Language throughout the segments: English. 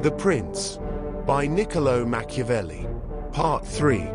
The Prince, by Niccolò Machiavelli, Part 3.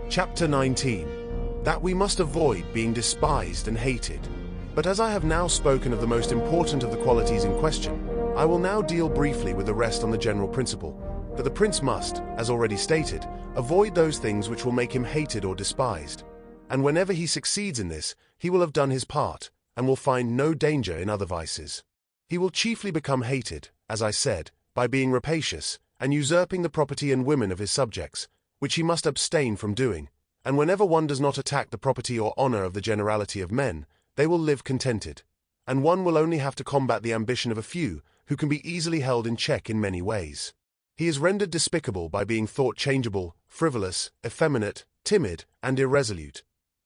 Chapter 19. That we must avoid being despised and hated. But as I have now spoken of the most important of the qualities in question, I will now deal briefly with the rest on the general principle, that the prince must, as already stated, avoid those things which will make him hated or despised. And whenever he succeeds in this, he will have done his part, and will find no danger in other vices. He will chiefly become hated, as I said, by being rapacious, and usurping the property and women of his subjects, which he must abstain from doing, and whenever one does not attack the property or honor of the generality of men, they will live contented, and one will only have to combat the ambition of a few, who can be easily held in check in many ways. He is rendered despicable by being thought changeable, frivolous, effeminate, timid, and irresolute,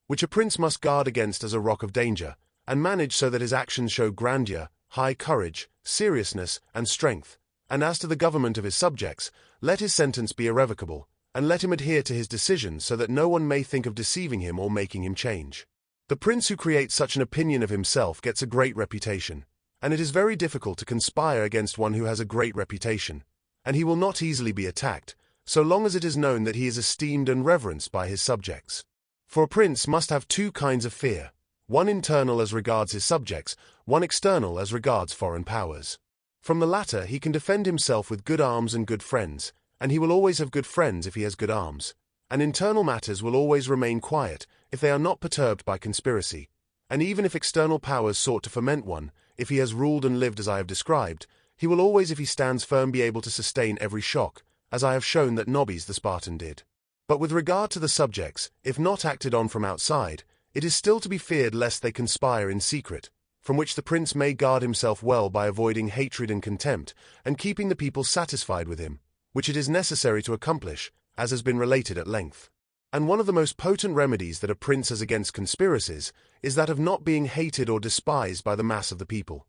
which a prince must guard against as a rock of danger, and manage so that his actions show grandeur, high courage, seriousness, and strength. And as to the government of his subjects, let his sentence be irrevocable, and let him adhere to his decisions so that no one may think of deceiving him or making him change. The prince who creates such an opinion of himself gets a great reputation, and it is very difficult to conspire against one who has a great reputation, and he will not easily be attacked, so long as it is known that he is esteemed and reverenced by his subjects. For a prince must have two kinds of fear, one internal as regards his subjects, one external as regards foreign powers. From the latter he can defend himself with good arms and good friends, and he will always have good friends if he has good arms, and internal matters will always remain quiet if they are not perturbed by conspiracy, and even if external powers sought to foment one, if he has ruled and lived as I have described, he will always, if he stands firm, be able to sustain every shock, as I have shown that Nobis the Spartan did. But with regard to the subjects, if not acted on from outside, it is still to be feared lest they conspire in secret, from which the prince may guard himself well by avoiding hatred and contempt, and keeping the people satisfied with him, which it is necessary to accomplish, as has been related at length. And one of the most potent remedies that a prince has against conspiracies is that of not being hated or despised by the mass of the people.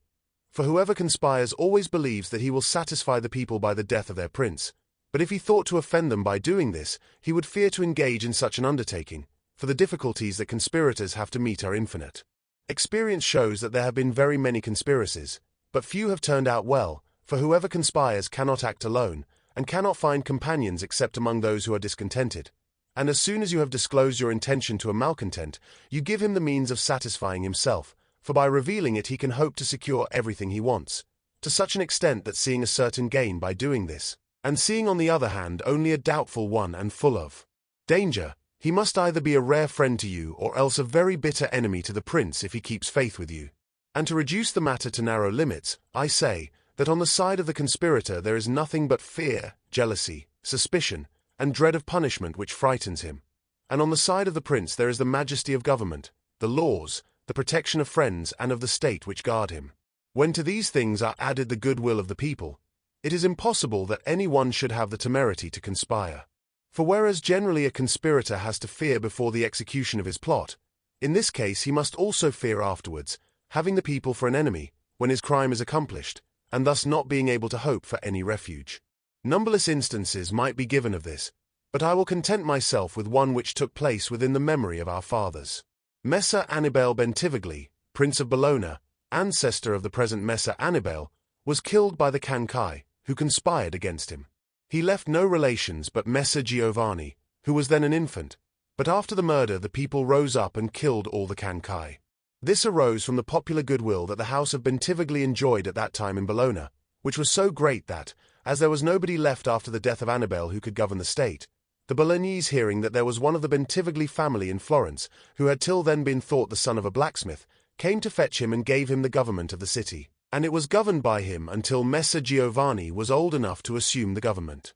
For whoever conspires always believes that he will satisfy the people by the death of their prince, but if he thought to offend them by doing this, he would fear to engage in such an undertaking, for the difficulties that conspirators have to meet are infinite. Experience shows that there have been very many conspiracies, but few have turned out well, for whoever conspires cannot act alone, and cannot find companions except among those who are discontented. And as soon as you have disclosed your intention to a malcontent, you give him the means of satisfying himself, for by revealing it he can hope to secure everything he wants, to such an extent that seeing a certain gain by doing this, and seeing on the other hand only a doubtful one and full of danger, he must either be a rare friend to you or else a very bitter enemy to the prince if he keeps faith with you. And to reduce the matter to narrow limits, I say that on the side of the conspirator there is nothing but fear, jealousy, suspicion, and dread of punishment which frightens him. And on the side of the prince there is the majesty of government, the laws, the protection of friends and of the state which guard him. When to these things are added the goodwill of the people, it is impossible that any one should have the temerity to conspire. For whereas generally a conspirator has to fear before the execution of his plot, in this case he must also fear afterwards, having the people for an enemy, when his crime is accomplished, and thus not being able to hope for any refuge. Numberless instances might be given of this, but I will content myself with one which took place within the memory of our fathers. Messer Annibale Bentivogli, Prince of Bologna, ancestor of the present Messer Annibale, was killed by the Cancai, who conspired against him. He left no relations but Messer Giovanni, who was then an infant, but after the murder the people rose up and killed all the Cancai. This arose from the popular goodwill that the house of Bentivogli enjoyed at that time in Bologna, which was so great that, as there was nobody left after the death of Annibale who could govern the state, the Bolognese, hearing that there was one of the Bentivogli family in Florence, who had till then been thought the son of a blacksmith, came to fetch him and gave him the government of the city, and it was governed by him until Messer Giovanni was old enough to assume the government.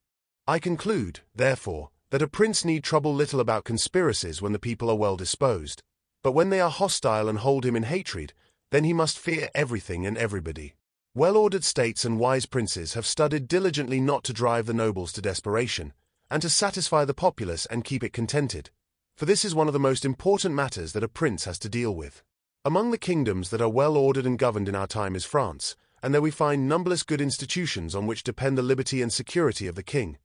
I conclude, therefore, that a prince need trouble little about conspiracies when the people are well disposed, but when they are hostile and hold him in hatred, then he must fear everything and everybody. Well-ordered states and wise princes have studied diligently not to drive the nobles to desperation, and to satisfy the populace and keep it contented, for this is one of the most important matters that a prince has to deal with. Among the kingdoms that are well ordered and governed in our time is France, and there we find numberless good institutions on which depend the liberty and security of the king.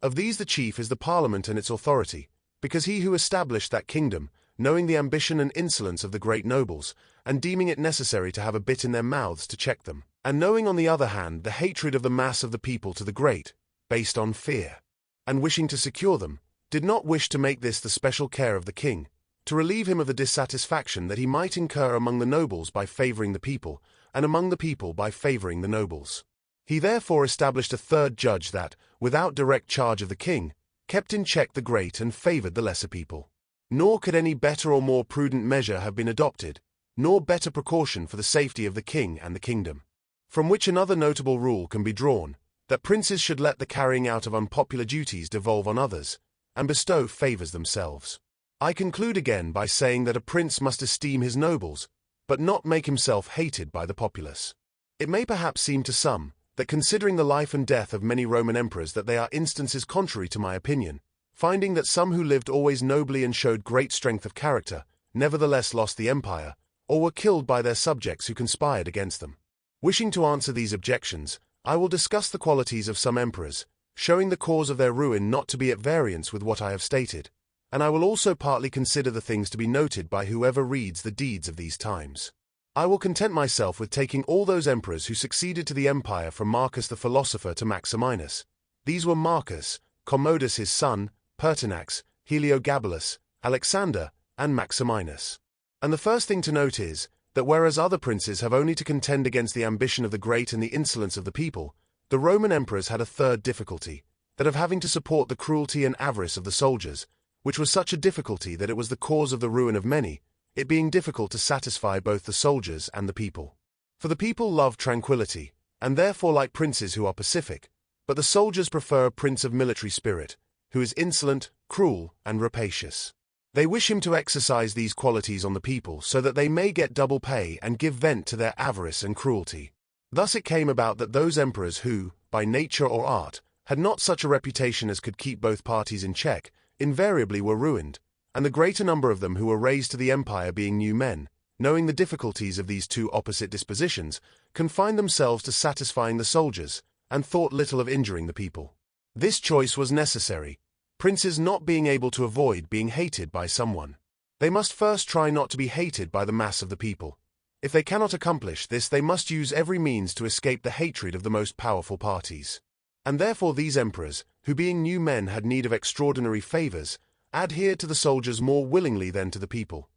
Of these the chief is the Parliament and its authority, because he who established that kingdom knowing the ambition and insolence of the great nobles, and deeming it necessary to have a bit in their mouths to check them, and knowing on the other hand the hatred of the mass of the people to the great, based on fear, and wishing to secure them, did not wish to make this the special care of the king, to relieve him of the dissatisfaction that he might incur among the nobles by favoring the people, and among the people by favoring the nobles. He therefore established a third judge that, without direct charge of the king, kept in check the great and favored the lesser people. Nor could any better or more prudent measure have been adopted, nor better precaution for the safety of the king and the kingdom. From which another notable rule can be drawn, that princes should let the carrying out of unpopular duties devolve on others, and bestow favors themselves. I conclude again by saying that a prince must esteem his nobles, but not make himself hated by the populace. It may perhaps seem to some, that considering the life and death of many Roman emperors that they are instances contrary to my opinion, finding that some who lived always nobly and showed great strength of character, nevertheless lost the empire, or were killed by their subjects who conspired against them. Wishing to answer these objections, I will discuss the qualities of some emperors, showing the cause of their ruin not to be at variance with what I have stated, and I will also partly consider the things to be noted by whoever reads the deeds of these times. I will content myself with taking all those emperors who succeeded to the empire from Marcus the philosopher to Maximinus. These were Marcus, Commodus his son, Pertinax, Heliogabalus, Alexander, and Maximinus. And the first thing to note is, that whereas other princes have only to contend against the ambition of the great and the insolence of the people, the Roman emperors had a third difficulty, that of having to support the cruelty and avarice of the soldiers, which was such a difficulty that it was the cause of the ruin of many, it being difficult to satisfy both the soldiers and the people. For the people love tranquility, and therefore like princes who are pacific, but the soldiers prefer a prince of military spirit, who is insolent, cruel, and rapacious. They wish him to exercise these qualities on the people so that they may get double pay and give vent to their avarice and cruelty. Thus it came about that those emperors who, by nature or art, had not such a reputation as could keep both parties in check, invariably were ruined, and the greater number of them who were raised to the empire being new men, knowing the difficulties of these two opposite dispositions, confined themselves to satisfying the soldiers, and thought little of injuring the people. This choice was necessary, princes not being able to avoid being hated by someone. They must first try not to be hated by the mass of the people. If they cannot accomplish this, they must use every means to escape the hatred of the most powerful parties. And therefore these emperors, who being new men had need of extraordinary favors, adhered to the soldiers more willingly than to the people.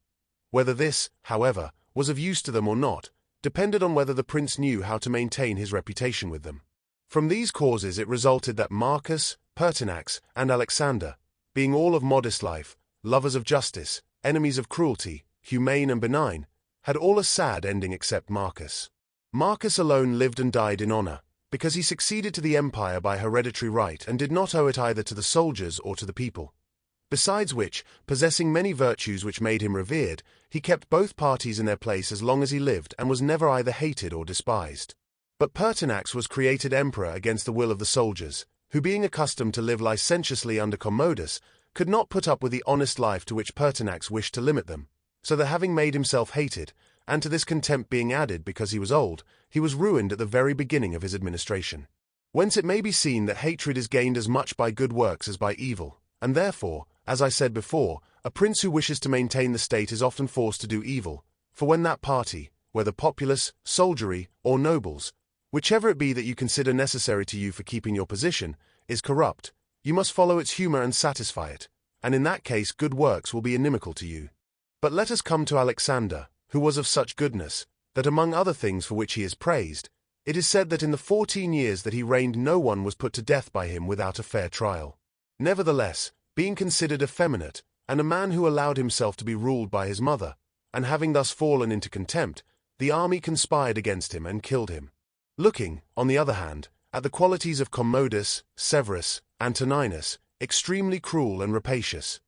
Whether this, however, was of use to them or not, depended on whether the prince knew how to maintain his reputation with them. From these causes it resulted that Marcus, Pertinax, and Alexander, being all of modest life, lovers of justice, enemies of cruelty, humane and benign, had all a sad ending except Marcus. Marcus alone lived and died in honor, because he succeeded to the empire by hereditary right and did not owe it either to the soldiers or to the people. Besides which, possessing many virtues which made him revered, he kept both parties in their place as long as he lived and was never either hated or despised. But Pertinax was created emperor against the will of the soldiers, who being accustomed to live licentiously under Commodus, could not put up with the honest life to which Pertinax wished to limit them, so that having made himself hated, and to this contempt being added because he was old, he was ruined at the very beginning of his administration. Whence it may be seen that hatred is gained as much by good works as by evil, and therefore, as I said before, a prince who wishes to maintain the state is often forced to do evil, for when that party, whether populace, soldiery, or nobles, whichever it be that you consider necessary to you for keeping your position, is corrupt, you must follow its humor and satisfy it, and in that case good works will be inimical to you. But let us come to Alexander, who was of such goodness, that among other things for which he is praised, it is said that in the 14 years that he reigned no one was put to death by him without a fair trial. Nevertheless, being considered effeminate, and a man who allowed himself to be ruled by his mother, and having thus fallen into contempt, the army conspired against him and killed him. Looking, on the other hand, at the qualities of Commodus, Severus, Antoninus, extremely cruel and rapacious.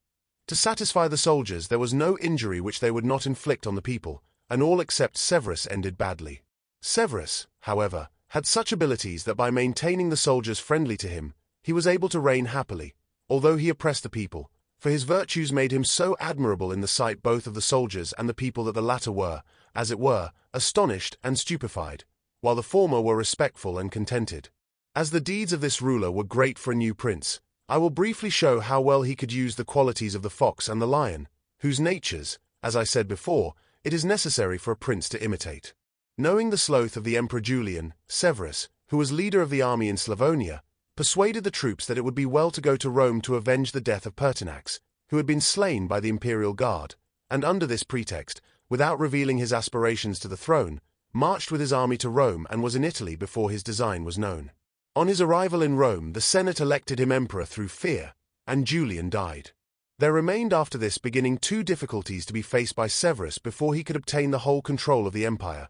To satisfy the soldiers there was no injury which they would not inflict on the people, and all except Severus ended badly. Severus, however, had such abilities that by maintaining the soldiers friendly to him, he was able to reign happily, although he oppressed the people, for his virtues made him so admirable in the sight both of the soldiers and the people that the latter were, as it were, astonished and stupefied, while the former were respectful and contented. As the deeds of this ruler were great for a new prince, I will briefly show how well he could use the qualities of the fox and the lion, whose natures, as I said before, it is necessary for a prince to imitate. Knowing the sloth of the Emperor Julian, Severus, who was leader of the army in Slavonia, persuaded the troops that it would be well to go to Rome to avenge the death of Pertinax, who had been slain by the imperial guard, and under this pretext, without revealing his aspirations to the throne, marched with his army to Rome and was in Italy before his design was known. On his arrival in Rome, the Senate elected him emperor through fear, and Julian died. There remained after this beginning two difficulties to be faced by Severus before he could obtain the whole control of the empire.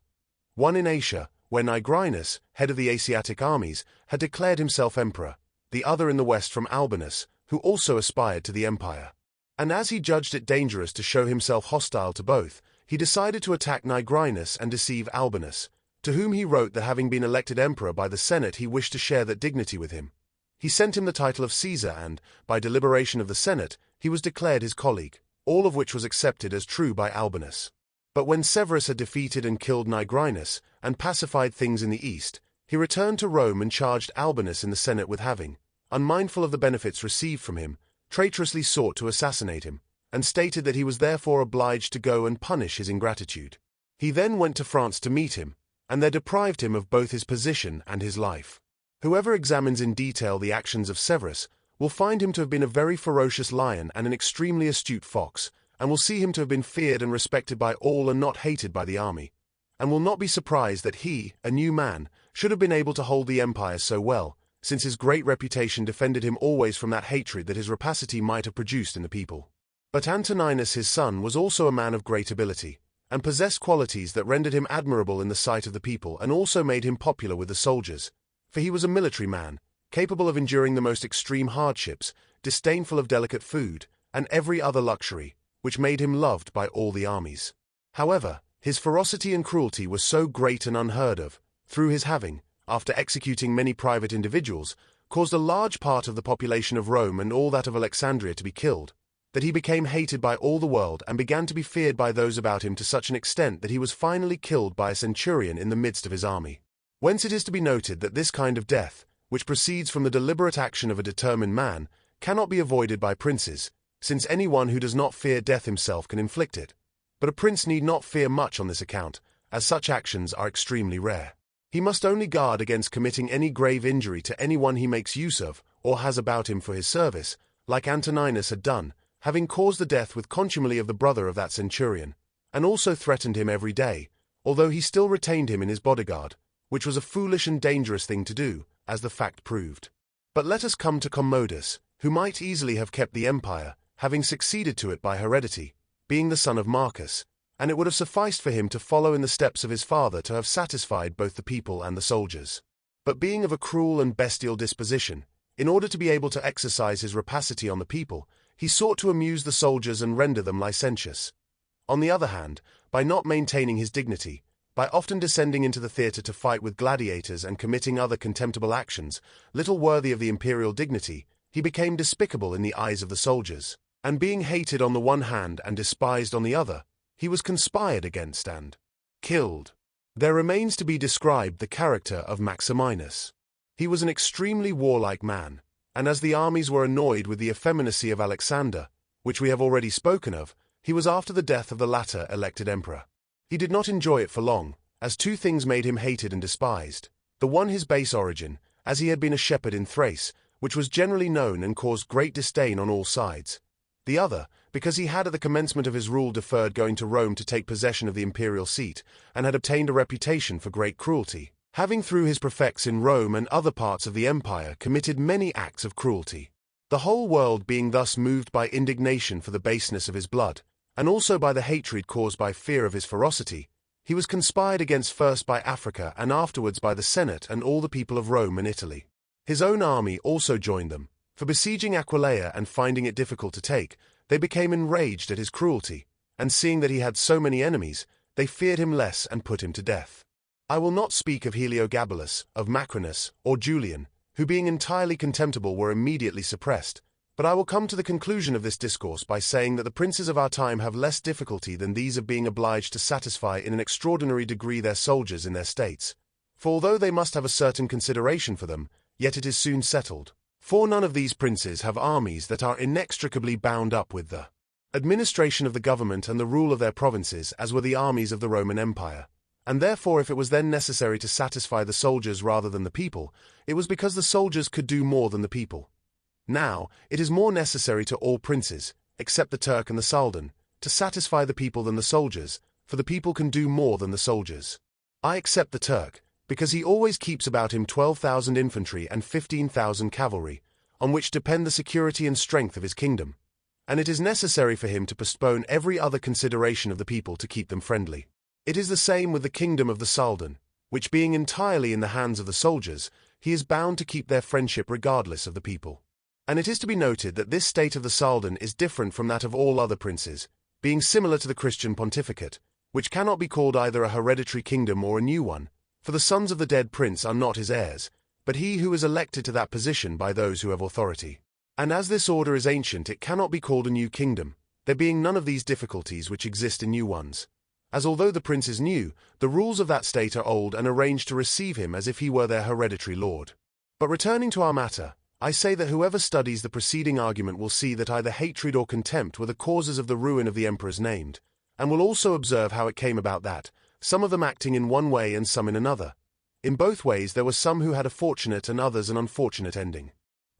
One in Asia, where Nigrinus, head of the Asiatic armies, had declared himself emperor, the other in the west from Albinus, who also aspired to the empire. And as he judged it dangerous to show himself hostile to both, he decided to attack Nigrinus and deceive Albinus, to whom he wrote that having been elected emperor by the Senate he wished to share that dignity with him. He sent him the title of Caesar and, by deliberation of the Senate, he was declared his colleague, all of which was accepted as true by Albinus. But when Severus had defeated and killed Nigrinus, and pacified things in the east, he returned to Rome and charged Albinus in the Senate with having, unmindful of the benefits received from him, traitorously sought to assassinate him, and stated that he was therefore obliged to go and punish his ingratitude. He then went to France to meet him, and there deprived him of both his position and his life. Whoever examines in detail the actions of Severus will find him to have been a very ferocious lion and an extremely astute fox, and will see him to have been feared and respected by all and not hated by the army, and will not be surprised that he, a new man, should have been able to hold the empire so well, since his great reputation defended him always from that hatred that his rapacity might have produced in the people. But Antoninus his son was also a man of great ability, and possessed qualities that rendered him admirable in the sight of the people and also made him popular with the soldiers, for he was a military man, capable of enduring the most extreme hardships, disdainful of delicate food, and every other luxury, which made him loved by all the armies. However, his ferocity and cruelty were so great and unheard of, through his having, after executing many private individuals, caused a large part of the population of Rome and all that of Alexandria to be killed, that he became hated by all the world and began to be feared by those about him to such an extent that he was finally killed by a centurion in the midst of his army. Whence it is to be noted that this kind of death, which proceeds from the deliberate action of a determined man, cannot be avoided by princes, since anyone who does not fear death himself can inflict it. But a prince need not fear much on this account, as such actions are extremely rare. He must only guard against committing any grave injury to anyone he makes use of or has about him for his service, like Antoninus had done, having caused the death with contumely of the brother of that centurion, and also threatened him every day, although he still retained him in his bodyguard, which was a foolish and dangerous thing to do, as the fact proved. But let us come to Commodus, who might easily have kept the empire, having succeeded to it by heredity, being the son of Marcus, and it would have sufficed for him to follow in the steps of his father to have satisfied both the people and the soldiers. But being of a cruel and bestial disposition, in order to be able to exercise his rapacity on the people, he sought to amuse the soldiers and render them licentious. On the other hand, by not maintaining his dignity, by often descending into the theatre to fight with gladiators and committing other contemptible actions, little worthy of the imperial dignity, he became despicable in the eyes of the soldiers, and being hated on the one hand and despised on the other, he was conspired against and killed. There remains to be described the character of Maximinus. He was an extremely warlike man, and as the armies were annoyed with the effeminacy of Alexander, which we have already spoken of, he was after the death of the latter elected emperor. He did not enjoy it for long, as two things made him hated and despised. The one his base origin, as he had been a shepherd in Thrace, which was generally known and caused great disdain on all sides. The other, because he had at the commencement of his rule deferred going to Rome to take possession of the imperial seat, and had obtained a reputation for great cruelty, having through his prefects in Rome and other parts of the empire committed many acts of cruelty. The whole world being thus moved by indignation for the baseness of his blood, and also by the hatred caused by fear of his ferocity, he was conspired against first by Africa and afterwards by the Senate and all the people of Rome and Italy. His own army also joined them, for besieging Aquileia and finding it difficult to take, they became enraged at his cruelty, and seeing that he had so many enemies, they feared him less and put him to death. I will not speak of Heliogabalus, of Macrinus, or Julian, who being entirely contemptible were immediately suppressed, but I will come to the conclusion of this discourse by saying that the princes of our time have less difficulty than these of being obliged to satisfy in an extraordinary degree their soldiers in their states, for although they must have a certain consideration for them, yet it is soon settled. For none of these princes have armies that are inextricably bound up with the administration of the government and the rule of their provinces, as were the armies of the Roman Empire. And therefore, if it was then necessary to satisfy the soldiers rather than the people, it was because the soldiers could do more than the people. Now, it is more necessary to all princes, except the Turk and the Soldan, to satisfy the people than the soldiers, for the people can do more than the soldiers. I except the Turk, because he always keeps about him 12,000 infantry and 15,000 cavalry, on which depend the security and strength of his kingdom, and it is necessary for him to postpone every other consideration of the people to keep them friendly. It is the same with the kingdom of the Soldan, which being entirely in the hands of the soldiers, he is bound to keep their friendship regardless of the people. And it is to be noted that this state of the Soldan is different from that of all other princes, being similar to the Christian pontificate, which cannot be called either a hereditary kingdom or a new one, for the sons of the dead prince are not his heirs, but he who is elected to that position by those who have authority. And as this order is ancient, it cannot be called a new kingdom, there being none of these difficulties which exist in new ones. As although the prince is new, the rules of that state are old and arranged to receive him as if he were their hereditary lord. But returning to our matter, I say that whoever studies the preceding argument will see that either hatred or contempt were the causes of the ruin of the emperors named, and will also observe how it came about that, some of them acting in one way and some in another. In both ways there were some who had a fortunate and others an unfortunate ending.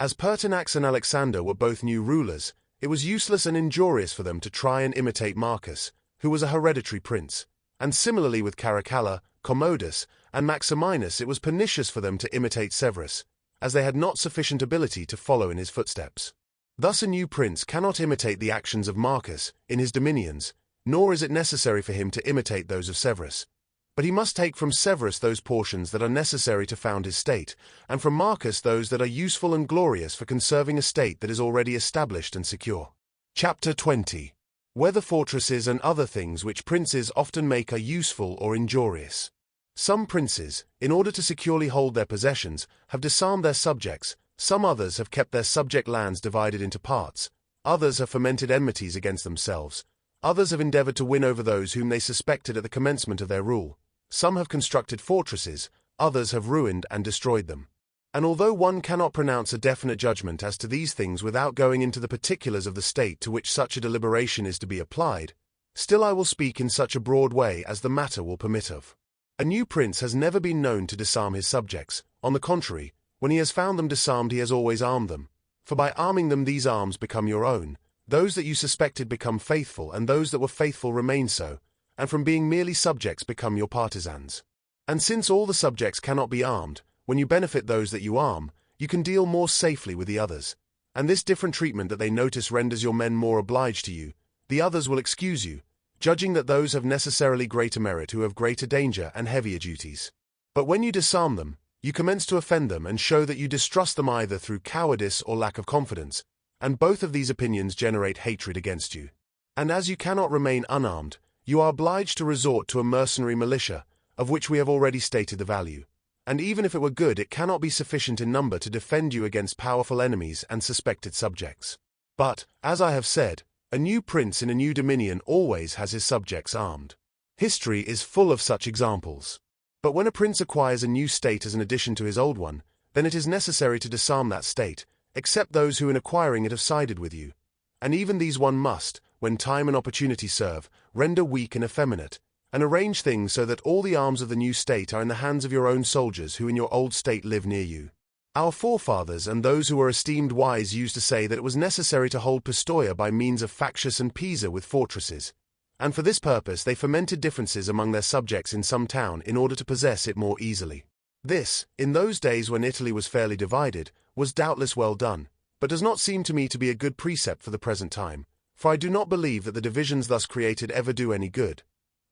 As Pertinax and Alexander were both new rulers, it was useless and injurious for them to try and imitate Marcus, who was a hereditary prince, and similarly with Caracalla, Commodus, and Maximinus it was pernicious for them to imitate Severus, as they had not sufficient ability to follow in his footsteps. Thus a new prince cannot imitate the actions of Marcus in his dominions, nor is it necessary for him to imitate those of Severus. But he must take from Severus those portions that are necessary to found his state, and from Marcus those that are useful and glorious for conserving a state that is already established and secure. Chapter 20. Whether fortresses and other things which princes often make are useful or injurious. Some princes, in order to securely hold their possessions, have disarmed their subjects, some others have kept their subject lands divided into parts, others have fomented enmities against themselves, others have endeavored to win over those whom they suspected at the commencement of their rule, some have constructed fortresses, others have ruined and destroyed them. And although one cannot pronounce a definite judgment as to these things without going into the particulars of the state to which such a deliberation is to be applied, still I will speak in such a broad way as the matter will permit of. A new prince has never been known to disarm his subjects. On the contrary, when he has found them disarmed he has always armed them, for by arming them these arms become your own, those that you suspected become faithful, and those that were faithful remain so, and from being merely subjects become your partisans. And since all the subjects cannot be armed, when you benefit those that you arm, you can deal more safely with the others, and this different treatment that they notice renders your men more obliged to you. The others will excuse you, judging that those have necessarily greater merit who have greater danger and heavier duties. But when you disarm them, you commence to offend them and show that you distrust them either through cowardice or lack of confidence, and both of these opinions generate hatred against you. And as you cannot remain unarmed, you are obliged to resort to a mercenary militia, of which we have already stated the value. And even if it were good, it cannot be sufficient in number to defend you against powerful enemies and suspected subjects. But, as I have said, a new prince in a new dominion always has his subjects armed. History is full of such examples. But when a prince acquires a new state as an addition to his old one, then it is necessary to disarm that state, except those who in acquiring it have sided with you. And even these one must, when time and opportunity serve, render weak and effeminate, and arrange things so that all the arms of the new state are in the hands of your own soldiers who in your old state live near you. Our forefathers and those who were esteemed wise used to say that it was necessary to hold Pistoia by means of Factius and Pisa with fortresses, and for this purpose they fomented differences among their subjects in some town in order to possess it more easily. This, in those days when Italy was fairly divided, was doubtless well done, but does not seem to me to be a good precept for the present time, for I do not believe that the divisions thus created ever do any good.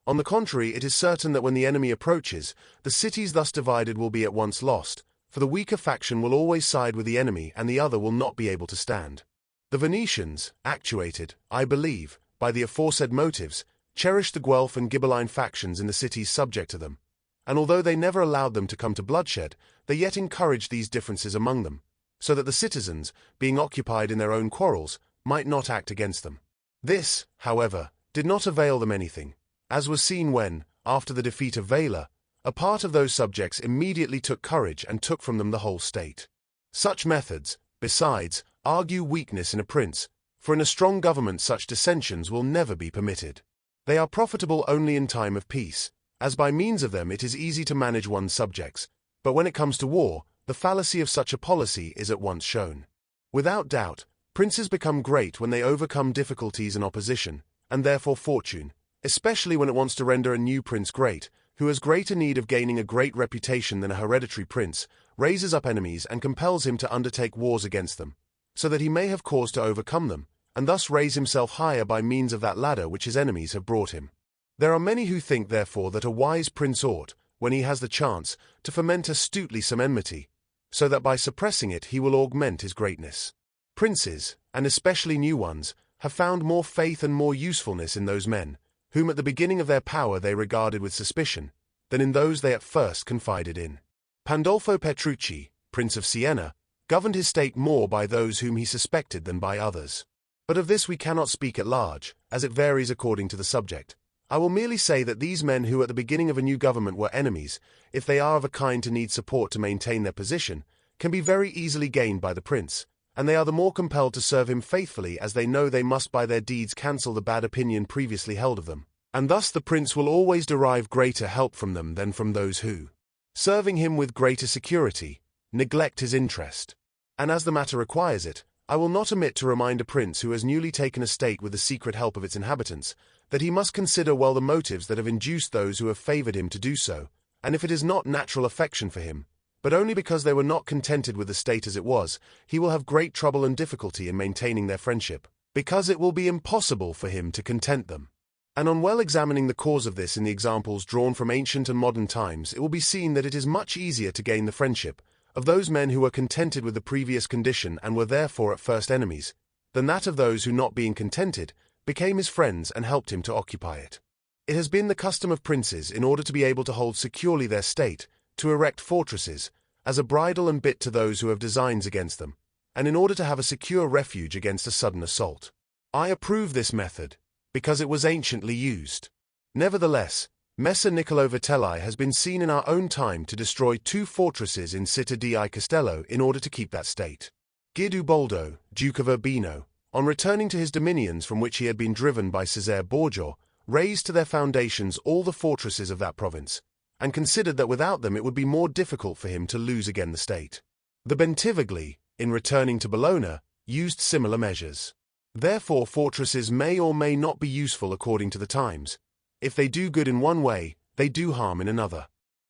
On the contrary, it is certain that when the enemy approaches, the cities thus divided will be at once lost, for the weaker faction will always side with the enemy and the other will not be able to stand. The Venetians, actuated, I believe, by the aforesaid motives, cherished the Guelph and Ghibelline factions in the cities subject to them, and although they never allowed them to come to bloodshed, they yet encouraged these differences among them, so that the citizens, being occupied in their own quarrels, might not act against them. This, however, did not avail them anything, as was seen when, after the defeat of Vaila, a part of those subjects immediately took courage and took from them the whole state. Such methods, besides, argue weakness in a prince, for in a strong government such dissensions will never be permitted. They are profitable only in time of peace, as by means of them it is easy to manage one's subjects, but when it comes to war, the fallacy of such a policy is at once shown. Without doubt, princes become great when they overcome difficulties and opposition, and therefore fortune, especially when it wants to render a new prince great, who has greater need of gaining a great reputation than a hereditary prince, raises up enemies and compels him to undertake wars against them, so that he may have cause to overcome them, and thus raise himself higher by means of that ladder which his enemies have brought him. There are many who think, therefore, that a wise prince ought, when he has the chance, to foment astutely some enmity, so that by suppressing it he will augment his greatness. Princes, and especially new ones, have found more faith and more usefulness in those men, whom at the beginning of their power they regarded with suspicion, than in those they at first confided in. Pandolfo Petrucci, Prince of Siena, governed his state more by those whom he suspected than by others. But of this we cannot speak at large, as it varies according to the subject. I will merely say that these men who at the beginning of a new government were enemies, if they are of a kind to need support to maintain their position, can be very easily gained by the prince, and they are the more compelled to serve him faithfully as they know they must by their deeds cancel the bad opinion previously held of them, and thus the prince will always derive greater help from them than from those who, serving him with greater security, neglect his interest. And as the matter requires it, I will not omit to remind a prince who has newly taken a state with the secret help of its inhabitants, that he must consider well the motives that have induced those who have favored him to do so, and if it is not natural affection for him, but only because they were not contented with the state as it was, he will have great trouble and difficulty in maintaining their friendship, because it will be impossible for him to content them. And on well examining the cause of this in the examples drawn from ancient and modern times, it will be seen that it is much easier to gain the friendship of those men who were contented with the previous condition and were therefore at first enemies, than that of those who, not being contented, became his friends and helped him to occupy it. It has been the custom of princes, in order to be able to hold securely their state, to erect fortresses, as a bridle and bit to those who have designs against them, and in order to have a secure refuge against a sudden assault. I approve this method, because it was anciently used. Nevertheless, Messer Niccolò Vitelli has been seen in our own time to destroy 2 fortresses in Città di Castello in order to keep that state. Guiduboldo, Duke of Urbino, on returning to his dominions from which he had been driven by Cesare Borgia, razed to their foundations all the fortresses of that province, and considered that without them it would be more difficult for him to lose again the state. The Bentivogli, in returning to Bologna, used similar measures. Therefore fortresses may or may not be useful according to the times. If they do good in one way, they do harm in another.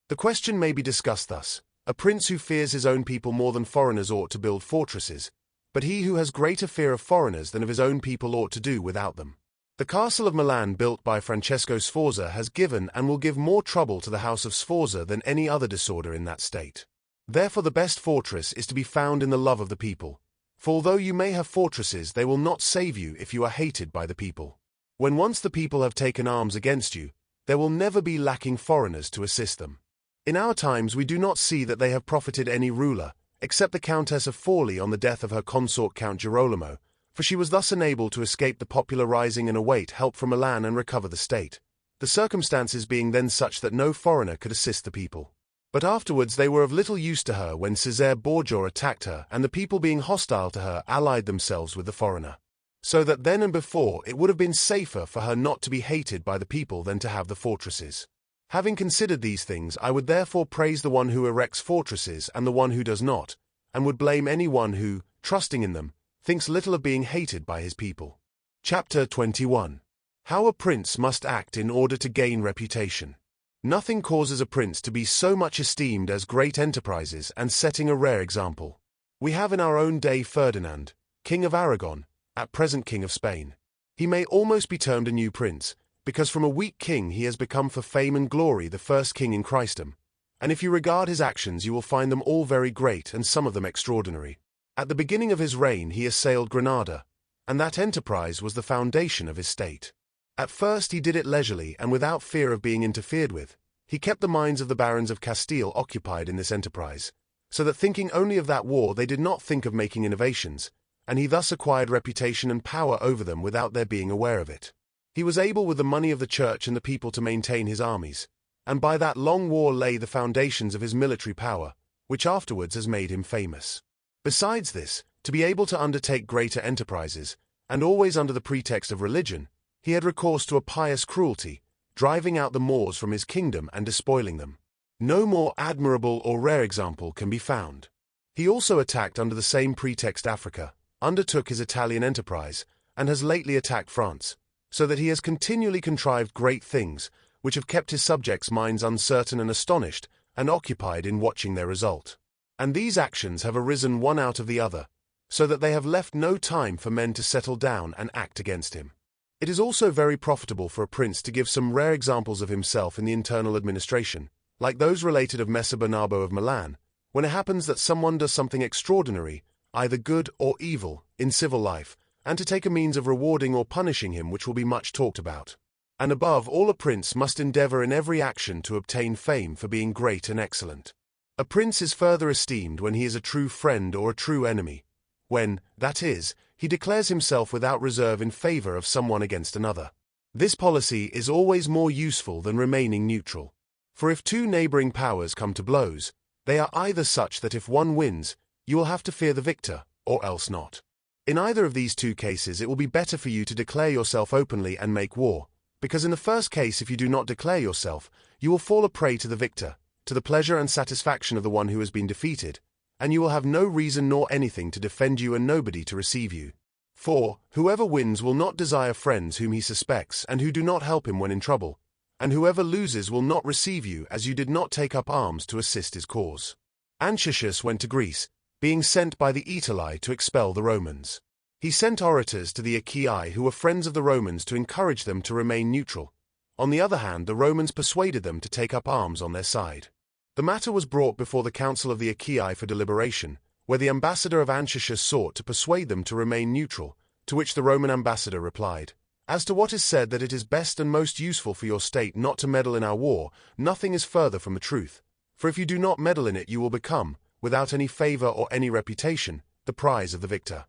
The question may be discussed thus: a prince who fears his own people more than foreigners ought to build fortresses, but he who has greater fear of foreigners than of his own people ought to do without them. The castle of Milan built by Francesco Sforza has given and will give more trouble to the house of Sforza than any other disorder in that state. Therefore the best fortress is to be found in the love of the people, for although you may have fortresses, they will not save you if you are hated by the people. When once the people have taken arms against you, there will never be lacking foreigners to assist them. In our times we do not see that they have profited any ruler, except the Countess of Forli on the death of her consort Count Girolamo, for she was thus enabled to escape the popular rising and await help from Milan and recover the state, the circumstances being then such that no foreigner could assist the people. But afterwards they were of little use to her when Cesare Borgia attacked her, and the people being hostile to her allied themselves with the foreigner. So that then and before it would have been safer for her not to be hated by the people than to have the fortresses. Having considered these things, I would therefore praise the one who erects fortresses and the one who does not, and would blame any one who, trusting in them, thinks little of being hated by his people. Chapter 21. How a Prince Must Act in Order to Gain Reputation. Nothing causes a prince to be so much esteemed as great enterprises and setting a rare example. We have in our own day Ferdinand, King of Aragon, at present King of Spain. He may almost be termed a new prince, because from a weak king he has become for fame and glory the first king in Christendom, and if you regard his actions you will find them all very great and some of them extraordinary. At the beginning of his reign he assailed Granada, and that enterprise was the foundation of his state. At first he did it leisurely and without fear of being interfered with. He kept the minds of the barons of Castile occupied in this enterprise, so that thinking only of that war they did not think of making innovations, and he thus acquired reputation and power over them without their being aware of it. He was able with the money of the church and the people to maintain his armies, and by that long war lay the foundations of his military power, which afterwards has made him famous. Besides this, to be able to undertake greater enterprises, and always under the pretext of religion, he had recourse to a pious cruelty, driving out the Moors from his kingdom and despoiling them. No more admirable or rare example can be found. He also attacked under the same pretext Africa, undertook his Italian enterprise, and has lately attacked France, so that he has continually contrived great things, which have kept his subjects' minds uncertain and astonished, and occupied in watching their result. And these actions have arisen one out of the other, so that they have left no time for men to settle down and act against him. It is also very profitable for a prince to give some rare examples of himself in the internal administration, like those related of Messer Bernabo of Milan, when it happens that someone does something extraordinary, either good or evil, in civil life, and to take a means of rewarding or punishing him which will be much talked about. And above all, a prince must endeavor in every action to obtain fame for being great and excellent. A prince is further esteemed when he is a true friend or a true enemy, when, that is, he declares himself without reserve in favor of someone against another. This policy is always more useful than remaining neutral. For if two neighboring powers come to blows, they are either such that if one wins, you will have to fear the victor, or else not. In either of these two cases it will be better for you to declare yourself openly and make war, because in the first case, if you do not declare yourself, you will fall a prey to the victor, to the pleasure and satisfaction of the one who has been defeated, and you will have no reason nor anything to defend you and nobody to receive you. For, whoever wins will not desire friends whom he suspects and who do not help him when in trouble, and whoever loses will not receive you as you did not take up arms to assist his cause. Anchises went to Greece, being sent by the Aetoli to expel the Romans. He sent orators to the Achaei who were friends of the Romans to encourage them to remain neutral. On the other hand, the Romans persuaded them to take up arms on their side. The matter was brought before the council of the Achaei for deliberation, where the ambassador of Anchises sought to persuade them to remain neutral, to which the Roman ambassador replied, "As to what is said that it is best and most useful for your state not to meddle in our war, nothing is further from the truth. For if you do not meddle in it, you will become, without any favor or any reputation, the prize of the victor.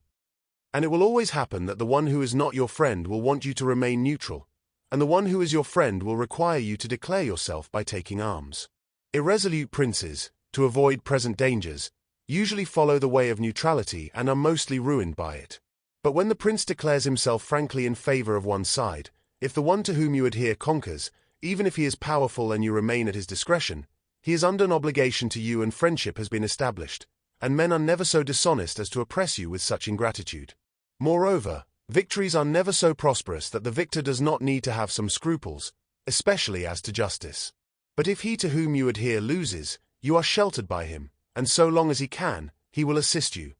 And it will always happen that the one who is not your friend will want you to remain neutral, and the one who is your friend will require you to declare yourself by taking arms. Irresolute princes, to avoid present dangers, usually follow the way of neutrality and are mostly ruined by it. But when the prince declares himself frankly in favor of one side, if the one to whom you adhere conquers, even if he is powerful and you remain at his discretion, he is under an obligation to you and friendship has been established, and men are never so dishonest as to oppress you with such ingratitude. Moreover, victories are never so prosperous that the victor does not need to have some scruples, especially as to justice. But if he to whom you adhere loses, you are sheltered by him, and so long as he can, he will assist you.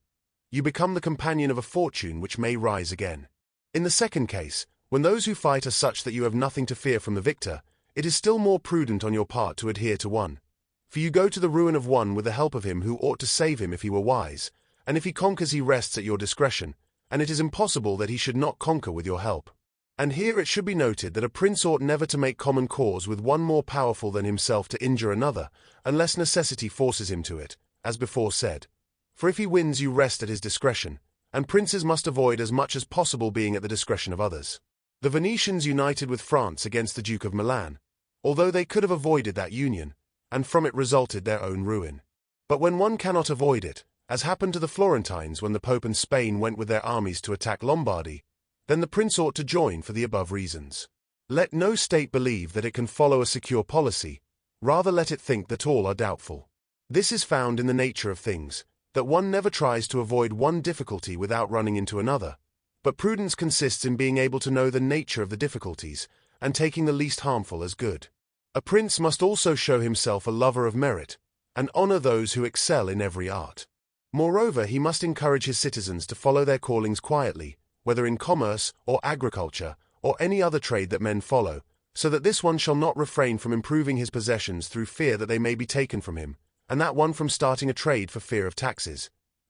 You become the companion of a fortune which may rise again. In the second case, when those who fight are such that you have nothing to fear from the victor, it is still more prudent on your part to adhere to one. For you go to the ruin of one with the help of him who ought to save him if he were wise, and if he conquers he rests at your discretion, and it is impossible that he should not conquer with your help. And here it should be noted that a prince ought never to make common cause with one more powerful than himself to injure another, unless necessity forces him to it, as before said. For if he wins you rest at his discretion, and princes must avoid as much as possible being at the discretion of others. The Venetians united with France against the Duke of Milan, although they could have avoided that union, and from it resulted their own ruin. But when one cannot avoid it, as happened to the Florentines when the Pope and Spain went with their armies to attack Lombardy, then the prince ought to join for the above reasons. Let no state believe that it can follow a secure policy, rather let it think that all are doubtful. This is found in the nature of things, that one never tries to avoid one difficulty without running into another, but prudence consists in being able to know the nature of the difficulties, and taking the least harmful as good. A prince must also show himself a lover of merit, and honor those who excel in every art. Moreover, he must encourage his citizens to follow their callings quietly, whether in commerce or agriculture, or any other trade that men follow, so that this one shall not refrain from improving his possessions through fear that they may be taken from him, and that one from starting a trade for fear of taxes.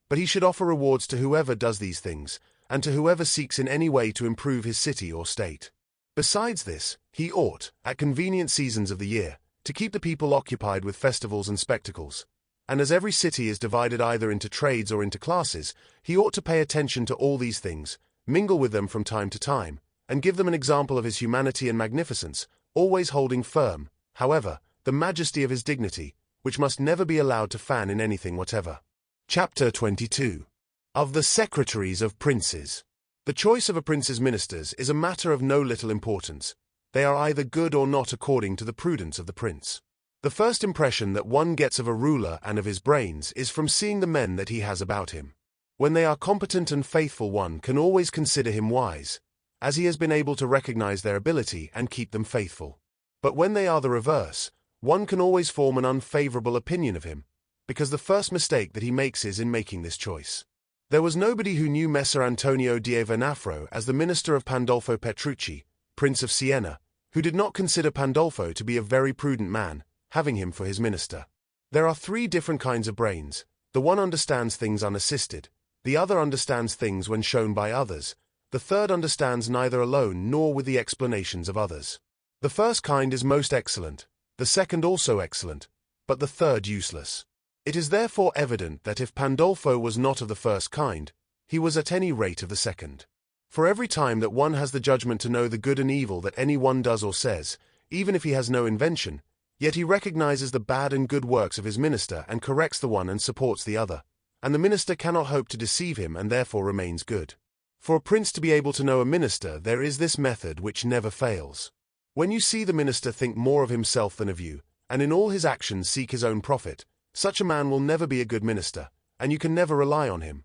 But he should offer rewards to whoever does these things, and to whoever seeks in any way to improve his city or state. Besides this, he ought, at convenient seasons of the year, to keep the people occupied with festivals and spectacles. And as every city is divided either into trades or into classes, he ought to pay attention to all these things, mingle with them from time to time, and give them an example of his humanity and magnificence, always holding firm, however, the majesty of his dignity, which must never be allowed to fan in anything whatever. Chapter 22. Of the Secretaries of Princes. The choice of a prince's ministers is a matter of no little importance. They are either good or not according to the prudence of the prince. The first impression that one gets of a ruler and of his brains is from seeing the men that he has about him. When they are competent and faithful, one can always consider him wise, as he has been able to recognize their ability and keep them faithful. But when they are the reverse, one can always form an unfavorable opinion of him, because the first mistake that he makes is in making this choice. There was nobody who knew Messer Antonio di Venafro as the minister of Pandolfo Petrucci, Prince of Siena, who did not consider Pandolfo to be a very prudent man, having him for his minister. There are three different kinds of brains. The one understands things unassisted, the other understands things when shown by others, the third understands neither alone nor with the explanations of others. The first kind is most excellent, the second also excellent, but the third useless. It is therefore evident that if Pandolfo was not of the first kind, he was at any rate of the second. For every time that one has the judgment to know the good and evil that any one does or says, even if he has no invention, yet he recognizes the bad and good works of his minister and corrects the one and supports the other, and the minister cannot hope to deceive him and therefore remains good. For a prince to be able to know a minister, there is this method which never fails. When you see the minister think more of himself than of you, and in all his actions seek his own profit, such a man will never be a good minister, and you can never rely on him.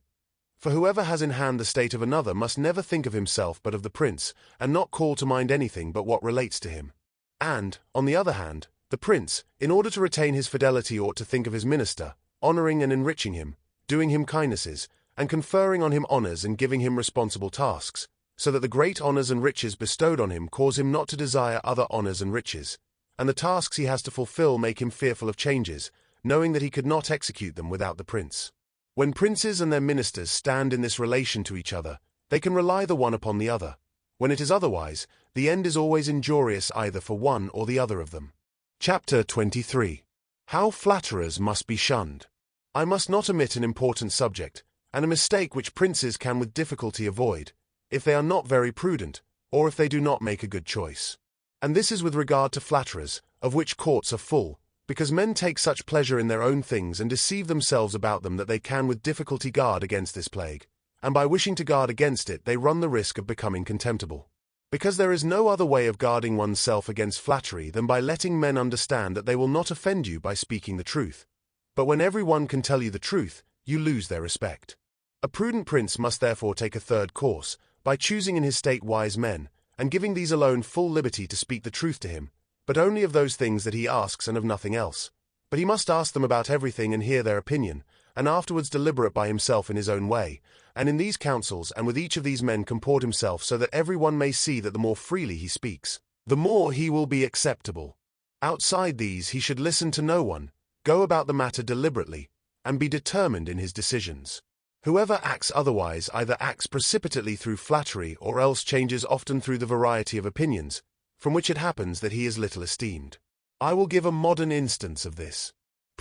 For whoever has in hand the state of another must never think of himself but of the prince, and not call to mind anything but what relates to him. And, on the other hand, the prince, in order to retain his fidelity, ought to think of his minister, honoring and enriching him, doing him kindnesses, and conferring on him honors and giving him responsible tasks, so that the great honors and riches bestowed on him cause him not to desire other honors and riches, and the tasks he has to fulfill make him fearful of changes, knowing that he could not execute them without the prince. When princes and their ministers stand in this relation to each other, they can rely the one upon the other. When it is otherwise, the end is always injurious either for one or the other of them. Chapter 23. How Flatterers Must be Shunned. I must not omit an important subject, and a mistake which princes can with difficulty avoid, if they are not very prudent, or if they do not make a good choice. And this is with regard to flatterers, of which courts are full, because men take such pleasure in their own things and deceive themselves about them that they can with difficulty guard against this plague, and by wishing to guard against it they run the risk of becoming contemptible. Because there is no other way of guarding oneself against flattery than by letting men understand that they will not offend you by speaking the truth. But when every one can tell you the truth, you lose their respect. A prudent prince must therefore take a third course, by choosing in his state wise men, and giving these alone full liberty to speak the truth to him, but only of those things that he asks and of nothing else. But he must ask them about everything and hear their opinion, and afterwards deliberate by himself in his own way, and in these councils and with each of these men comport himself so that every one may see that the more freely he speaks, the more he will be acceptable. Outside these he should listen to no one, go about the matter deliberately, and be determined in his decisions. Whoever acts otherwise either acts precipitately through flattery or else changes often through the variety of opinions, from which it happens that he is little esteemed. I will give a modern instance of this.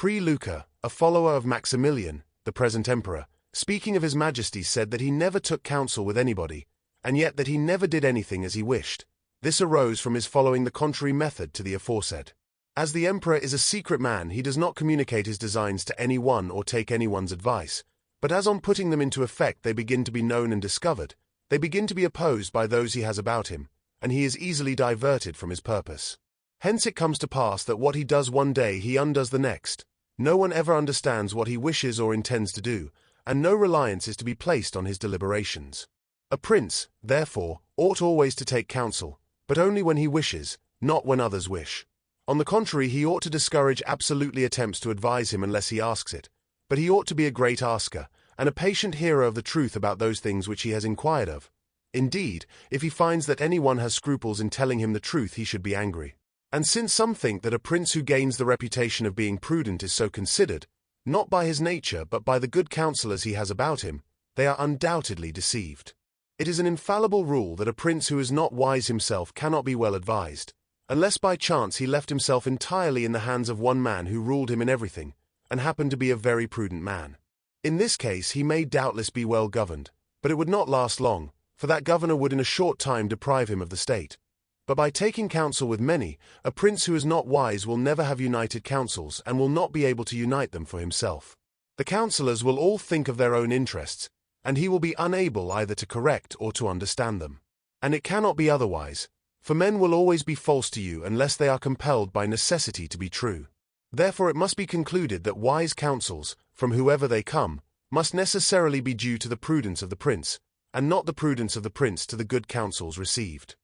Luca, a follower of Maximilian, the present emperor, speaking of his majesty, said that he never took counsel with anybody, and yet that he never did anything as he wished. This arose from his following the contrary method to the aforesaid. As the emperor is a secret man, he does not communicate his designs to any one or take anyone's advice, but as on putting them into effect they begin to be known and discovered, they begin to be opposed by those he has about him, and he is easily diverted from his purpose. Hence it comes to pass that what he does one day he undoes the next. No one ever understands what he wishes or intends to do, and no reliance is to be placed on his deliberations. A prince, therefore, ought always to take counsel, but only when he wishes, not when others wish. On the contrary, he ought to discourage absolutely attempts to advise him unless he asks it, but he ought to be a great asker, and a patient hearer of the truth about those things which he has inquired of. Indeed, if he finds that any one has scruples in telling him the truth, he should be angry. And since some think that a prince who gains the reputation of being prudent is so considered, not by his nature but by the good counselors he has about him, they are undoubtedly deceived. It is an infallible rule that a prince who is not wise himself cannot be well advised, unless by chance he left himself entirely in the hands of one man who ruled him in everything, and happened to be a very prudent man. In this case he may doubtless be well governed, but it would not last long, for that governor would in a short time deprive him of the state. But by taking counsel with many, a prince who is not wise will never have united counsels and will not be able to unite them for himself. The counsellors will all think of their own interests, and he will be unable either to correct or to understand them. And it cannot be otherwise, for men will always be false to you unless they are compelled by necessity to be true. Therefore it must be concluded that wise counsels, from whoever they come, must necessarily be due to the prudence of the prince, and not the prudence of the prince to the good counsels received.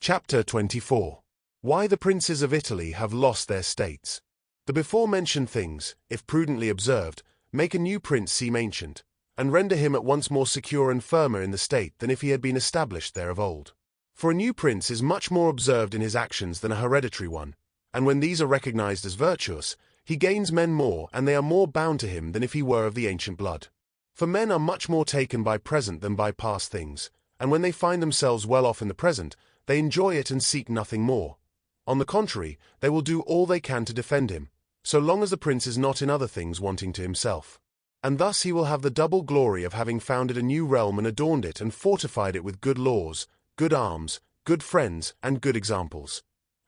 Chapter 24. Why the princes of Italy have lost their states. The before-mentioned things, if prudently observed, make a new prince seem ancient, and render him at once more secure and firmer in the state than if he had been established there of old. For a new prince is much more observed in his actions than a hereditary one, and when these are recognized as virtuous, he gains men more and they are more bound to him than if he were of the ancient blood. For men are much more taken by present than by past things, and when they find themselves well off in the present, they enjoy it and seek nothing more. On the contrary, they will do all they can to defend him, so long as the prince is not in other things wanting to himself. And thus he will have the double glory of having founded a new realm and adorned it and fortified it with good laws, good arms, good friends, and good examples.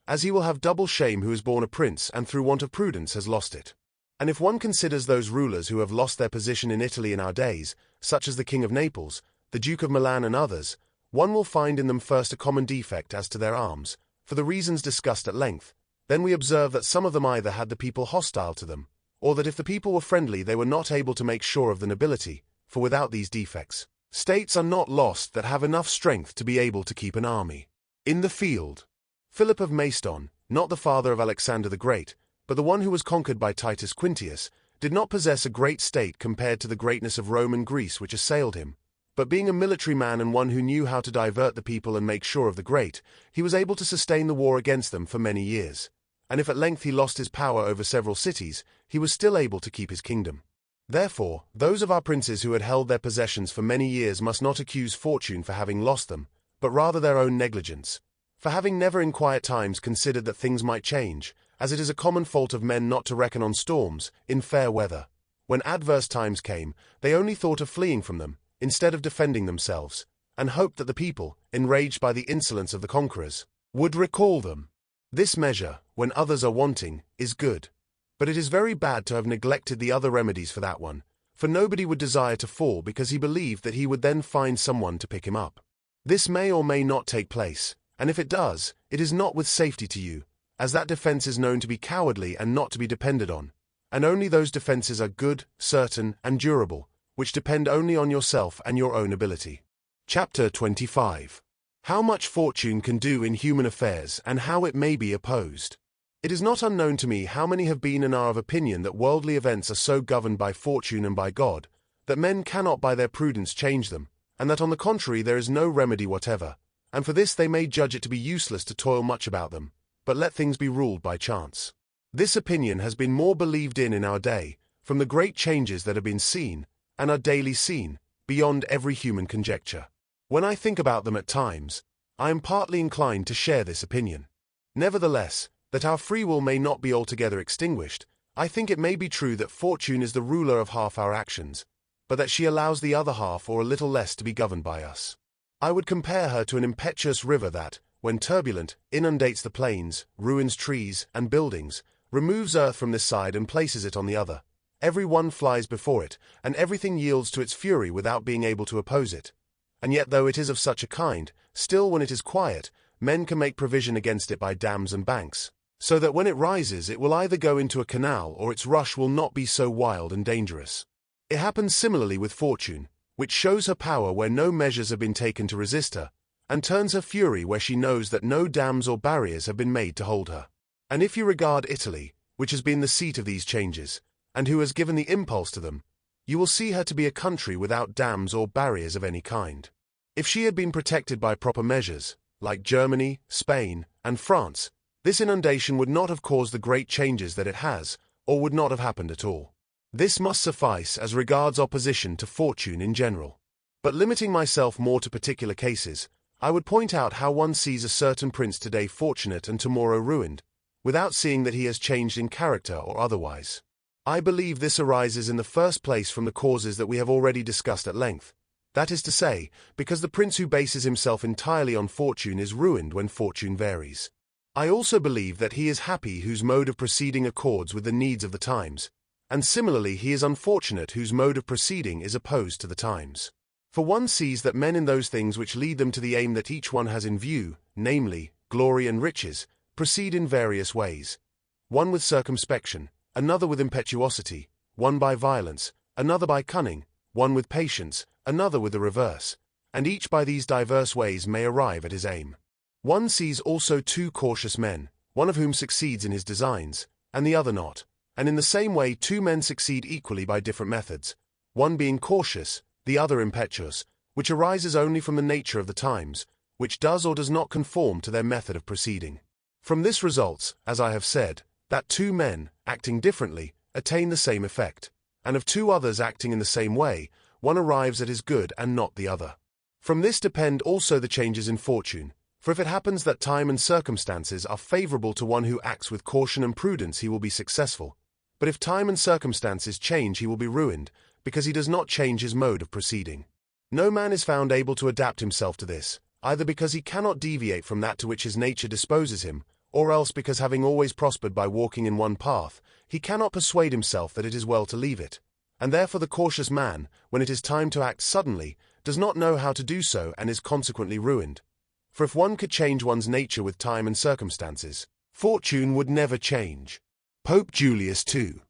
As he will have double shame who is born a prince and through want of prudence has lost it. And if one considers those rulers who have lost their position in Italy in our days, such as the King of Naples, the Duke of Milan and others, one will find in them first a common defect as to their arms, for the reasons discussed at length. Then we observe that some of them either had the people hostile to them, or that if the people were friendly they were not able to make sure of the nobility, for without these defects, states are not lost that have enough strength to be able to keep an army in the field. Philip of Macedon, not the father of Alexander the Great, but the one who was conquered by Titus Quintius, did not possess a great state compared to the greatness of Rome and Greece which assailed him, but being a military man and one who knew how to divert the people and make sure of the great, he was able to sustain the war against them for many years. And if at length he lost his power over several cities, he was still able to keep his kingdom. Therefore, those of our princes who had held their possessions for many years must not accuse fortune for having lost them, but rather their own negligence, for having never in quiet times considered that things might change, as it is a common fault of men not to reckon on storms, in fair weather. When adverse times came, they only thought of fleeing from them, instead of defending themselves, and hoped that the people, enraged by the insolence of the conquerors, would recall them. This measure, when others are wanting, is good. But it is very bad to have neglected the other remedies for that one, for nobody would desire to fall because he believed that he would then find someone to pick him up. This may or may not take place, and if it does, it is not with safety to you, as that defense is known to be cowardly and not to be depended on, and only those defenses are good, certain, and durable, which depend only on yourself and your own ability. Chapter 25. How much fortune can do in human affairs and how it may be opposed. It is not unknown to me how many have been and are of opinion that worldly events are so governed by fortune and by God, that men cannot by their prudence change them, and that on the contrary there is no remedy whatever, and for this they may judge it to be useless to toil much about them, but let things be ruled by chance. This opinion has been more believed in our day, from the great changes that have been seen, and are daily seen, beyond every human conjecture. When I think about them at times, I am partly inclined to share this opinion. Nevertheless, that our free will may not be altogether extinguished, I think it may be true that fortune is the ruler of half our actions, but that she allows the other half or a little less to be governed by us. I would compare her to an impetuous river that, when turbulent, inundates the plains, ruins trees and buildings, removes earth from this side and places it on the other. Every one flies before it, and everything yields to its fury without being able to oppose it. And yet though it is of such a kind, still when it is quiet, men can make provision against it by dams and banks, so that when it rises it will either go into a canal or its rush will not be so wild and dangerous. It happens similarly with fortune, which shows her power where no measures have been taken to resist her, and turns her fury where she knows that no dams or barriers have been made to hold her. And if you regard Italy, which has been the seat of these changes, and who has given the impulse to them, you will see her to be a country without dams or barriers of any kind. If she had been protected by proper measures, like Germany, Spain, and France, this inundation would not have caused the great changes that it has, or would not have happened at all. This must suffice as regards opposition to fortune in general. But limiting myself more to particular cases, I would point out how one sees a certain prince today fortunate and tomorrow ruined, without seeing that he has changed in character or otherwise. I believe this arises in the first place from the causes that we have already discussed at length. That is to say, because the prince who bases himself entirely on fortune is ruined when fortune varies. I also believe that he is happy whose mode of proceeding accords with the needs of the times, and similarly he is unfortunate whose mode of proceeding is opposed to the times. For one sees that men in those things which lead them to the aim that each one has in view, namely, glory and riches, proceed in various ways. One with circumspection, another with impetuosity, one by violence, another by cunning, one with patience, another with the reverse, and each by these diverse ways may arrive at his aim. One sees also two cautious men, one of whom succeeds in his designs, and the other not, and in the same way two men succeed equally by different methods, one being cautious, the other impetuous, which arises only from the nature of the times, which does or does not conform to their method of proceeding. From this results, as I have said, that two men, acting differently, attain the same effect, and of two others acting in the same way, one arrives at his good and not the other. From this depend also the changes in fortune, for if it happens that time and circumstances are favorable to one who acts with caution and prudence, he will be successful, but if time and circumstances change, he will be ruined, because he does not change his mode of proceeding. No man is found able to adapt himself to this, either because he cannot deviate from that to which his nature disposes him, or else because having always prospered by walking in one path, he cannot persuade himself that it is well to leave it, and therefore the cautious man, when it is time to act suddenly, does not know how to do so and is consequently ruined. For if one could change one's nature with time and circumstances, fortune would never change. Pope Julius II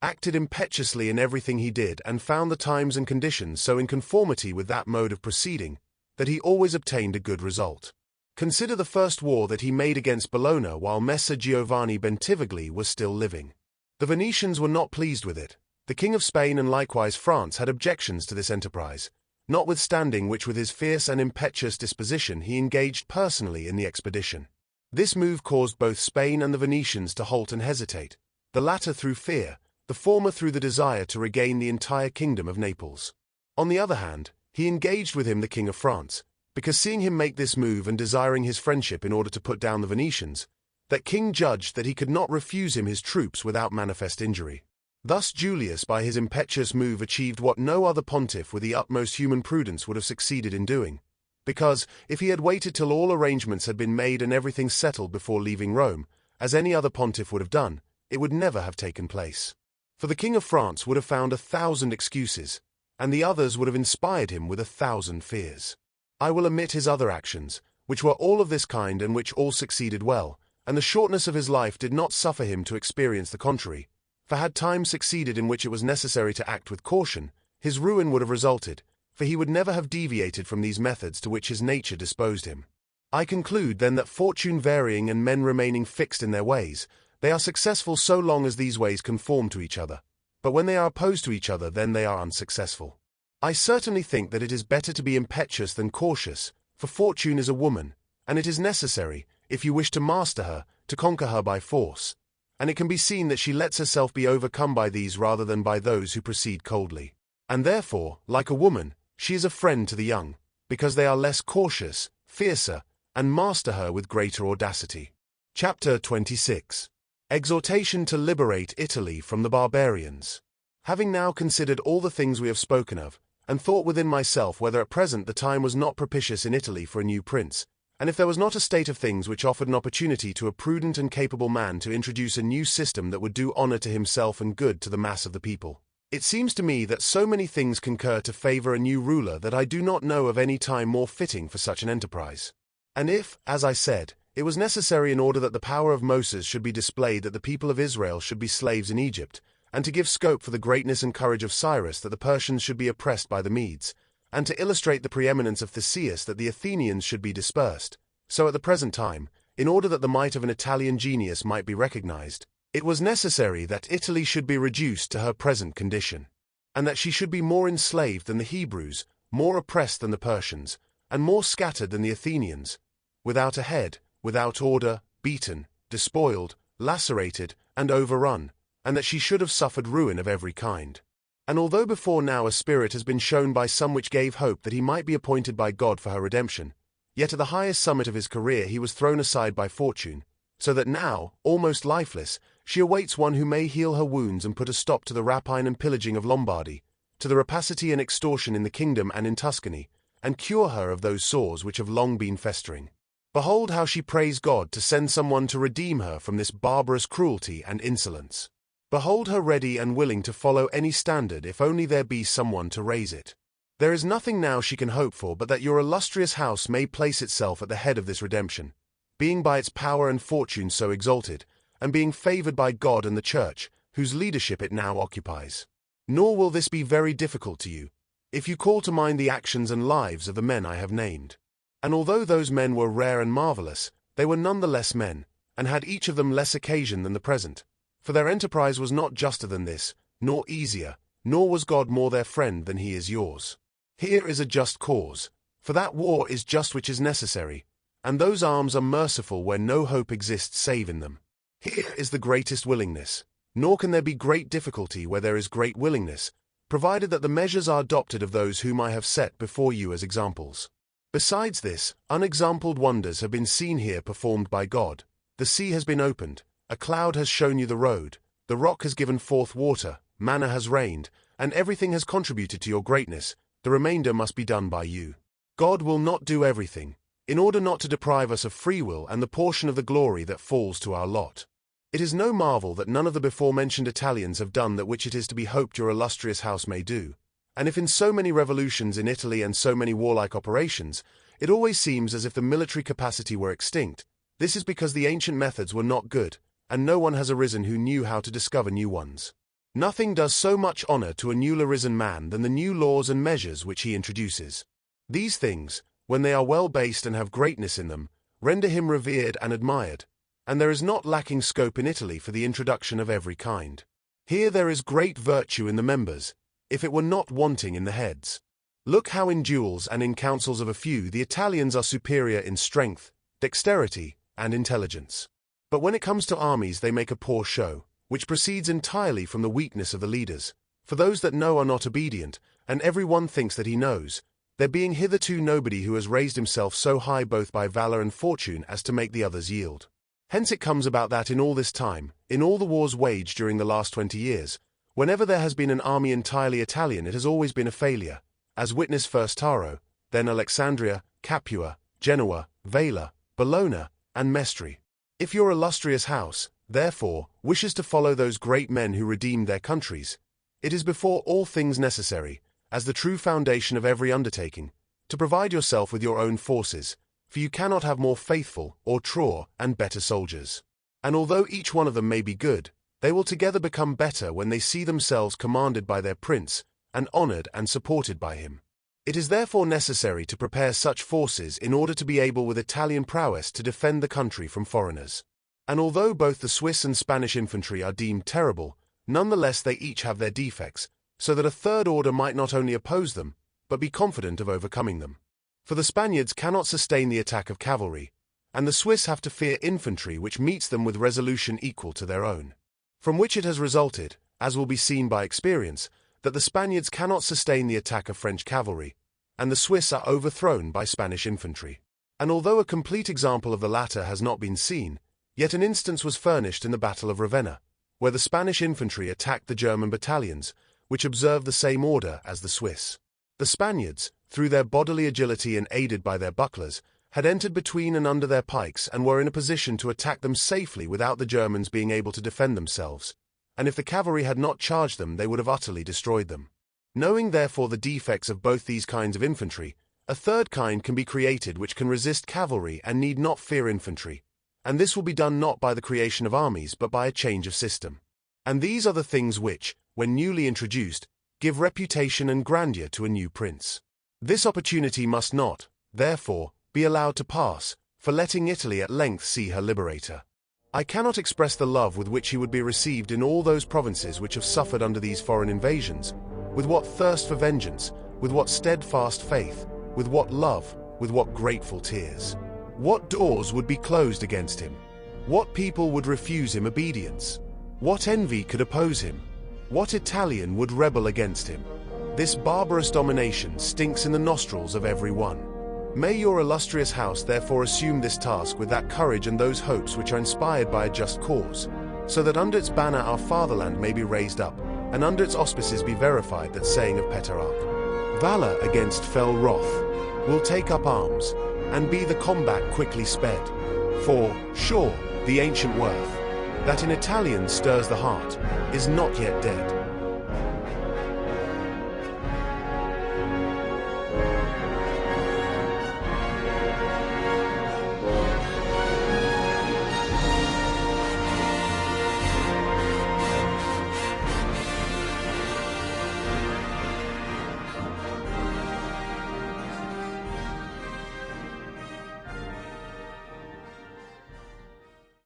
acted impetuously in everything he did and found the times and conditions so in conformity with that mode of proceeding, that he always obtained a good result. Consider the first war that he made against Bologna while Messer Giovanni Bentivogli was still living. The Venetians were not pleased with it. The King of Spain and likewise France had objections to this enterprise, notwithstanding which with his fierce and impetuous disposition he engaged personally in the expedition. This move caused both Spain and the Venetians to halt and hesitate, the latter through fear, the former through the desire to regain the entire kingdom of Naples. On the other hand, he engaged with him the King of France, because seeing him make this move and desiring his friendship in order to put down the Venetians, that king judged that he could not refuse him his troops without manifest injury. Thus Julius by his impetuous move achieved what no other pontiff with the utmost human prudence would have succeeded in doing, because, if he had waited till all arrangements had been made and everything settled before leaving Rome, as any other pontiff would have done, it would never have taken place. For the King of France would have found 1,000 excuses, and the others would have inspired him with 1,000 fears. I will omit his other actions, which were all of this kind and which all succeeded well, and the shortness of his life did not suffer him to experience the contrary, for had time succeeded in which it was necessary to act with caution, his ruin would have resulted, for he would never have deviated from these methods to which his nature disposed him. I conclude then that fortune varying and men remaining fixed in their ways, they are successful so long as these ways conform to each other, but when they are opposed to each other then they are unsuccessful. I certainly think that it is better to be impetuous than cautious, for fortune is a woman, and it is necessary, if you wish to master her, to conquer her by force, and it can be seen that she lets herself be overcome by these rather than by those who proceed coldly. And therefore, like a woman, she is a friend to the young, because they are less cautious, fiercer, and master her with greater audacity. Chapter 26. Exhortation to liberate Italy from the barbarians. Having now considered all the things we have spoken of, and thought within myself whether at present the time was not propitious in Italy for a new prince, and if there was not a state of things which offered an opportunity to a prudent and capable man to introduce a new system that would do honor to himself and good to the mass of the people, it seems to me that so many things concur to favor a new ruler that I do not know of any time more fitting for such an enterprise. And if, as I said, it was necessary in order that the power of Moses should be displayed that the people of Israel should be slaves in Egypt, and to give scope for the greatness and courage of Cyrus that the Persians should be oppressed by the Medes, and to illustrate the preeminence of Theseus that the Athenians should be dispersed, so at the present time, in order that the might of an Italian genius might be recognized, it was necessary that Italy should be reduced to her present condition, and that she should be more enslaved than the Hebrews, more oppressed than the Persians, and more scattered than the Athenians, without a head, without order, beaten, despoiled, lacerated, and overrun, and that she should have suffered ruin of every kind. And although before now a spirit has been shown by some which gave hope that he might be appointed by God for her redemption, yet at the highest summit of his career he was thrown aside by fortune, so that now, almost lifeless, she awaits one who may heal her wounds and put a stop to the rapine and pillaging of Lombardy, to the rapacity and extortion in the kingdom and in Tuscany, and cure her of those sores which have long been festering. Behold how she prays God to send someone to redeem her from this barbarous cruelty and insolence. Behold her ready and willing to follow any standard if only there be someone to raise it. There is nothing now she can hope for but that your illustrious house may place itself at the head of this redemption, being by its power and fortune so exalted, and being favored by God and the Church, whose leadership it now occupies. Nor will this be very difficult to you, if you call to mind the actions and lives of the men I have named. And although those men were rare and marvelous, they were none the less men, and had each of them less occasion than the present. For their enterprise was not juster than this, nor easier, nor was God more their friend than he is yours. Here is a just cause, for that war is just which is necessary, and those arms are merciful where no hope exists save in them. Here is the greatest willingness, nor can there be great difficulty where there is great willingness, provided that the measures are adopted of those whom I have set before you as examples. Besides this, unexampled wonders have been seen here performed by God. The sea has been opened, a cloud has shown you the road, the rock has given forth water, manna has rained, and everything has contributed to your greatness. The remainder must be done by you. God will not do everything, in order not to deprive us of free will and the portion of the glory that falls to our lot. It is no marvel that none of the before-mentioned Italians have done that which it is to be hoped your illustrious house may do, and if in so many revolutions in Italy and so many warlike operations, it always seems as if the military capacity were extinct, this is because the ancient methods were not good, and no one has arisen who knew how to discover new ones. Nothing does so much honor to a newly arisen man than the new laws and measures which he introduces. These things, when they are well based and have greatness in them, render him revered and admired, and there is not lacking scope in Italy for the introduction of every kind. Here there is great virtue in the members, if it were not wanting in the heads. Look how in duels and in councils of a few the Italians are superior in strength, dexterity, and intelligence. But when it comes to armies they make a poor show, which proceeds entirely from the weakness of the leaders, for those that know are not obedient, and every one thinks that he knows, there being hitherto nobody who has raised himself so high both by valor and fortune as to make the others yield. Hence it comes about that in all this time, in all the wars waged during the last 20 years, whenever there has been an army entirely Italian it has always been a failure, as witness first Taro, then Alexandria, Capua, Genoa, Vela, Bologna, and Mestre. If your illustrious house, therefore, wishes to follow those great men who redeemed their countries, it is before all things necessary, as the true foundation of every undertaking, to provide yourself with your own forces, for you cannot have more faithful, or truer, and better soldiers. And although each one of them may be good, they will together become better when they see themselves commanded by their prince, and honored and supported by him. It is therefore necessary to prepare such forces in order to be able with Italian prowess to defend the country from foreigners. And although both the Swiss and Spanish infantry are deemed terrible, none the less they each have their defects, so that a third order might not only oppose them, but be confident of overcoming them. For the Spaniards cannot sustain the attack of cavalry, and the Swiss have to fear infantry which meets them with resolution equal to their own. From which it has resulted, as will be seen by experience, that the Spaniards cannot sustain the attack of French cavalry, and the Swiss are overthrown by Spanish infantry. And although a complete example of the latter has not been seen, yet an instance was furnished in the Battle of Ravenna, where the Spanish infantry attacked the German battalions, which observed the same order as the Swiss. The Spaniards, through their bodily agility and aided by their bucklers, had entered between and under their pikes and were in a position to attack them safely without the Germans being able to defend themselves, and if the cavalry had not charged them they would have utterly destroyed them. Knowing therefore the defects of both these kinds of infantry, a third kind can be created which can resist cavalry and need not fear infantry, and this will be done not by the creation of armies but by a change of system. And these are the things which, when newly introduced, give reputation and grandeur to a new prince. This opportunity must not, therefore, be allowed to pass, for letting Italy at length see her liberator. I cannot express the love with which he would be received in all those provinces which have suffered under these foreign invasions, with what thirst for vengeance, with what steadfast faith, with what love, with what grateful tears. What doors would be closed against him? What people would refuse him obedience? What envy could oppose him? What Italian would rebel against him? This barbarous domination stinks in the nostrils of every one. May your illustrious house therefore assume this task with that courage and those hopes which are inspired by a just cause, so that under its banner our fatherland may be raised up, and under its auspices be verified that saying of Petrarch, "Valor against fell wrath will take up arms, and be the combat quickly sped. For, sure, the ancient worth, that in Italians stirs the heart, is not yet dead."